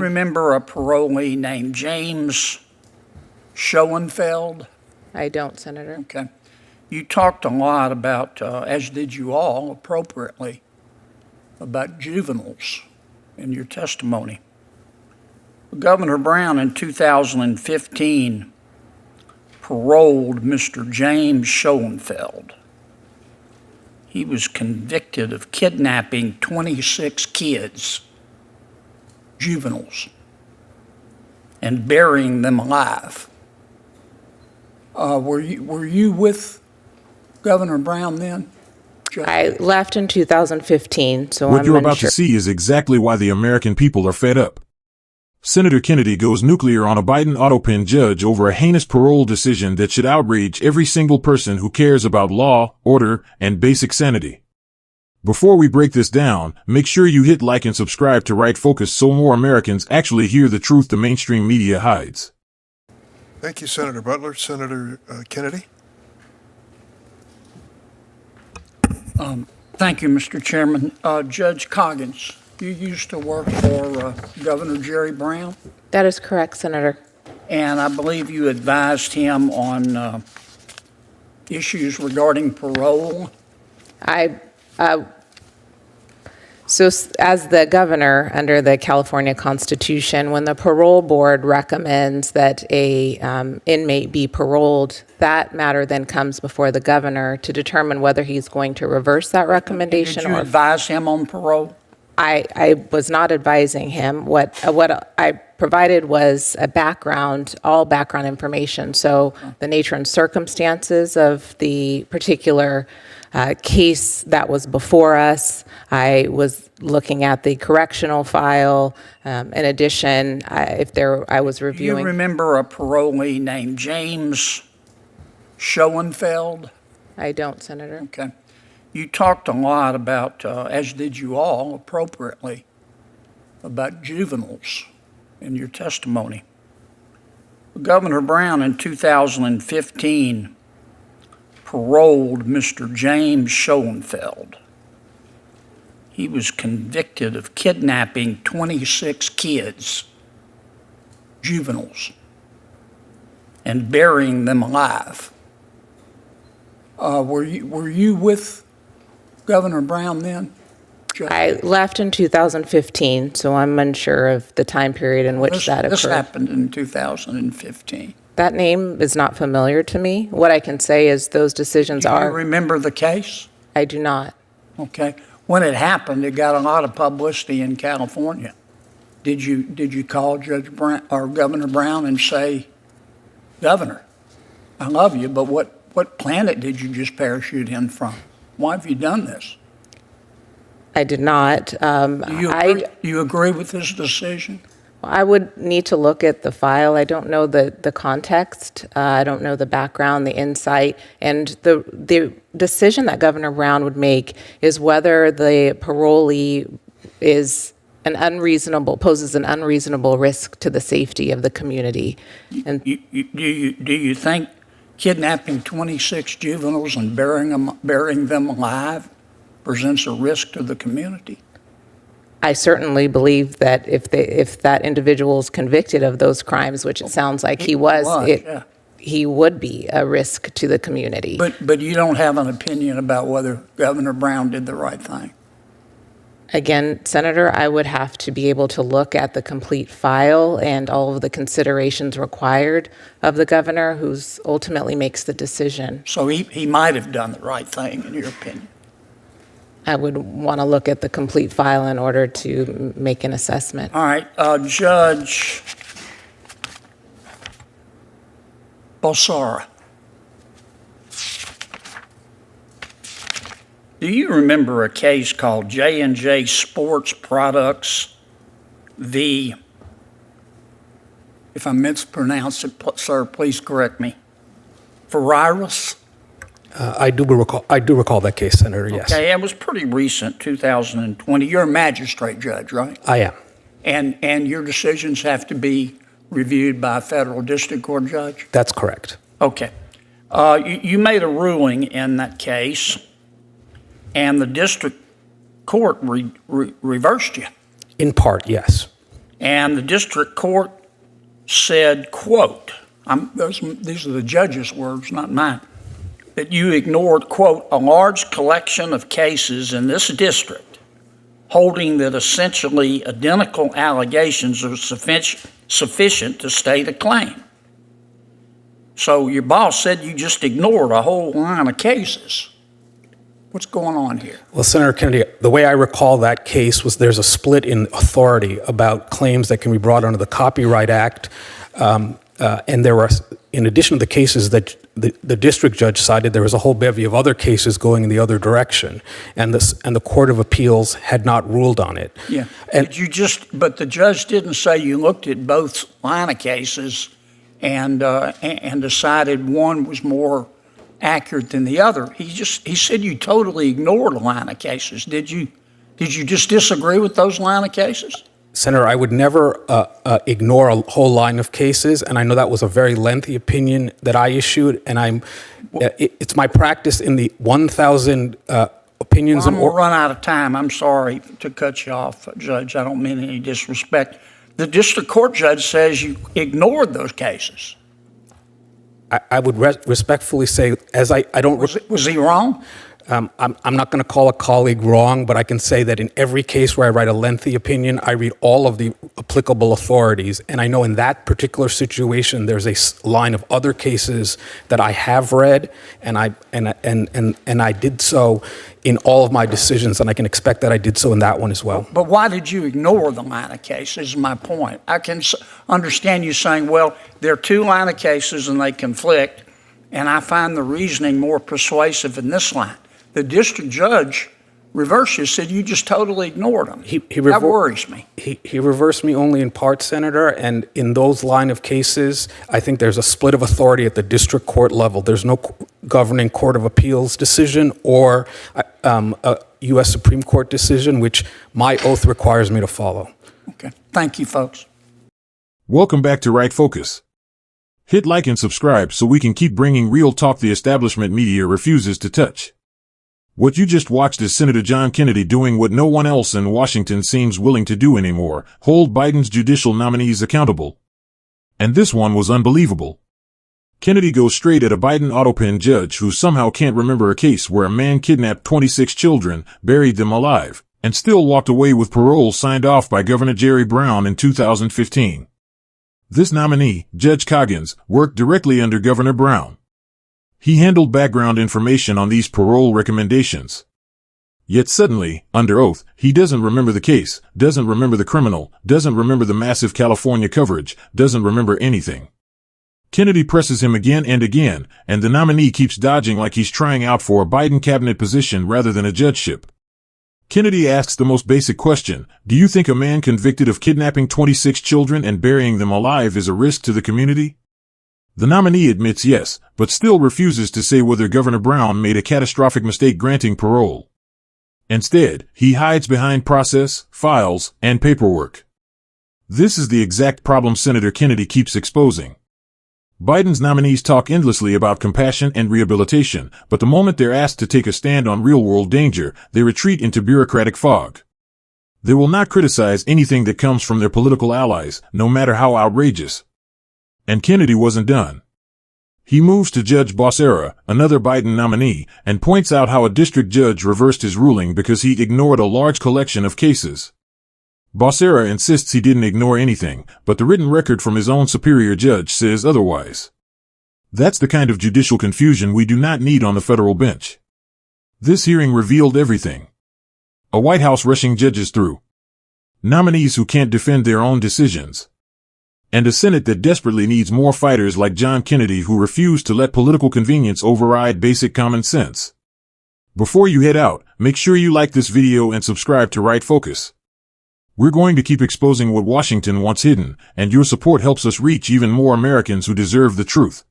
remember a parolee named James Schoenfeld? I don't, Senator. Okay. You talked a lot about, as did you all appropriately, about juveniles in your testimony. Governor Brown in 2015 paroled Mr. James Schoenfeld. He was convicted of kidnapping 26 kids, juveniles, and burying them alive. Were you with Governor Brown then? Judge? I left in 2015, so What I'm you're about unsure. to see is exactly why the American people are fed up. Senator Kennedy goes nuclear on a Biden Autopen judge over a heinous parole decision that should outrage every single person who cares about law, order, and basic sanity. Before we break this down, make sure you hit like and subscribe to Right Focus so more Americans actually hear the truth the mainstream media hides. Thank you, Senator Butler. Senator Kennedy? Thank you, Mr. Chairman. Judge Coggins, you used to work for Governor Jerry Brown, That is correct, Senator. and I believe you advised him on issues regarding parole. As the governor under the California Constitution, when the parole board recommends that a inmate be paroled, that matter then comes before the governor to determine whether he's going to reverse that recommendation. Did you advise him on parole? I was not advising him. What I provided was a background, all background information. So the nature and circumstances of the particular case that was before us. I was looking at the correctional file. In addition, I was Do you reviewing. remember a parolee named James Schoenfeld? I don't, Senator. Okay. You talked a lot about, as did you all appropriately, about juveniles in your testimony. Governor Brown in 2015 paroled Mr. James Schoenfeld. He was convicted of kidnapping 26 kids, juveniles, and burying them alive. Were you with Governor Brown then? Judge? I left in 2015, so I'm unsure of the time period in which that occurred. This happened in 2015. That name is not familiar to me. What I can say is those decisions Do you are. remember the case? I do not. Okay. When it happened, it got a lot of publicity in California. Did you call Judge Brown or Governor Brown and say, Governor, I love you, but what planet did you just parachute in from? Why have you done this? I did not. Do you agree with this decision? I would need to look at the file. I don't know the context. I don't know the background, the insight. And the decision that Governor Brown would make is whether the parolee poses an unreasonable risk to the safety of the community. And Do you think kidnapping 26 juveniles and burying them alive presents a risk to the community? I certainly believe that if that individual is convicted of those crimes, which it sounds like he was, yeah. he would be a risk to the community. But you don't have an opinion about whether Governor Brown did the right thing? Again, Senator, I would have to be able to look at the complete file and all of the considerations required of the governor, who ultimately makes the decision. So he might have done the right thing, in your opinion? I would want to look at the complete file in order to make an assessment. All right, Judge Bosara. Do you remember a case called J&J Sports Products v. If I mispronounce it, sir, please correct me. Ferraris? I do recall that case, Senator, yes. Okay, it was pretty recent, 2020. You're a magistrate judge, right? I am. And your decisions have to be reviewed by a federal district court judge? That's correct. Okay. You made a ruling in that case, and the district court reversed you. In part, yes. And the district court said, quote, these are the judge's words, not mine, that you ignored, quote, a large collection of cases in this district holding that essentially identical allegations are sufficient to state a claim. So your boss said you just ignored a whole line of cases. What's going on here? Well, Senator Kennedy, the way I recall that case was there's a split in authority about claims that can be brought under the Copyright Act. And there were, in addition to the cases that the district judge cited, there was a whole bevy of other cases going in the other direction. And the Court of Appeals had not ruled on it. Yeah. And But the judge didn't say you looked at both line of cases and decided one was more accurate than the other. He said you totally ignored a line of cases. Did you just disagree with those line of cases? Senator, I would never ignore a whole line of cases, and I know that was a very lengthy opinion that I issued, and it's my practice in the 1,000 opinions. Well, I'm going to run out of time. I'm sorry to cut you off, Judge. I don't mean any disrespect. The district court judge says you ignored those cases. I would respectfully say, as I don't... Was he wrong? I'm not going to call a colleague wrong, but I can say that in every case where I write a lengthy opinion, I read all of the applicable authorities. And I know in that particular situation, there's a line of other cases that I have read, and I did so in all of my decisions, and I can expect that I did so in that one as well. But why did you ignore the line of cases is my point. I can understand you saying, well, there are two line of cases and they conflict, and I find the reasoning more persuasive in this line. The district judge reversed you, said you just totally ignored them. That worries me. He reversed me only in part, Senator, and in those line of cases, I think there's a split of authority at the district court level. There's no governing Court of Appeals decision or a U.S. Supreme Court decision, which my oath requires me to follow. Okay. Thank you, folks. Welcome back to Right Focus. Hit like and subscribe so we can keep bringing real talk the establishment media refuses to touch. What you just watched is Senator John Kennedy doing what no one else in Washington seems willing to do anymore, hold Biden's judicial nominees accountable. And this one was unbelievable. Kennedy goes straight at a Biden Autopen judge who somehow can't remember a case where a man kidnapped 26 children, buried them alive, and still walked away with parole signed off by Governor Jerry Brown in 2015. This nominee, Judge Coggins, worked directly under Governor Brown. He handled background information on these parole recommendations. Yet suddenly, under oath, he doesn't remember the case, doesn't remember the criminal, doesn't remember the massive California coverage, doesn't remember anything. Kennedy presses him again and again, and the nominee keeps dodging like he's trying out for a Biden cabinet position rather than a judgeship. Kennedy asks the most basic question: do you think a man convicted of kidnapping 26 children and burying them alive is a risk to the community? The nominee admits yes, but still refuses to say whether Governor Brown made a catastrophic mistake granting parole. Instead, he hides behind process, files, and paperwork. This is the exact problem Senator Kennedy keeps exposing. Biden's nominees talk endlessly about compassion and rehabilitation, but the moment they're asked to take a stand on real-world danger, they retreat into bureaucratic fog. They will not criticize anything that comes from their political allies, no matter how outrageous. And Kennedy wasn't done. He moves to Judge Bossera, another Biden nominee, and points out how a district judge reversed his ruling because he ignored a large collection of cases. Bossera insists he didn't ignore anything, but the written record from his own superior judge says otherwise. That's the kind of judicial confusion we do not need on the federal bench. This hearing revealed everything. A White House rushing judges through. Nominees who can't defend their own decisions. And a Senate that desperately needs more fighters like John Kennedy who refuse to let political convenience override basic common sense. Before you head out, make sure you like this video and subscribe to Right Focus. We're going to keep exposing what Washington wants hidden, and your support helps us reach even more Americans who deserve the truth.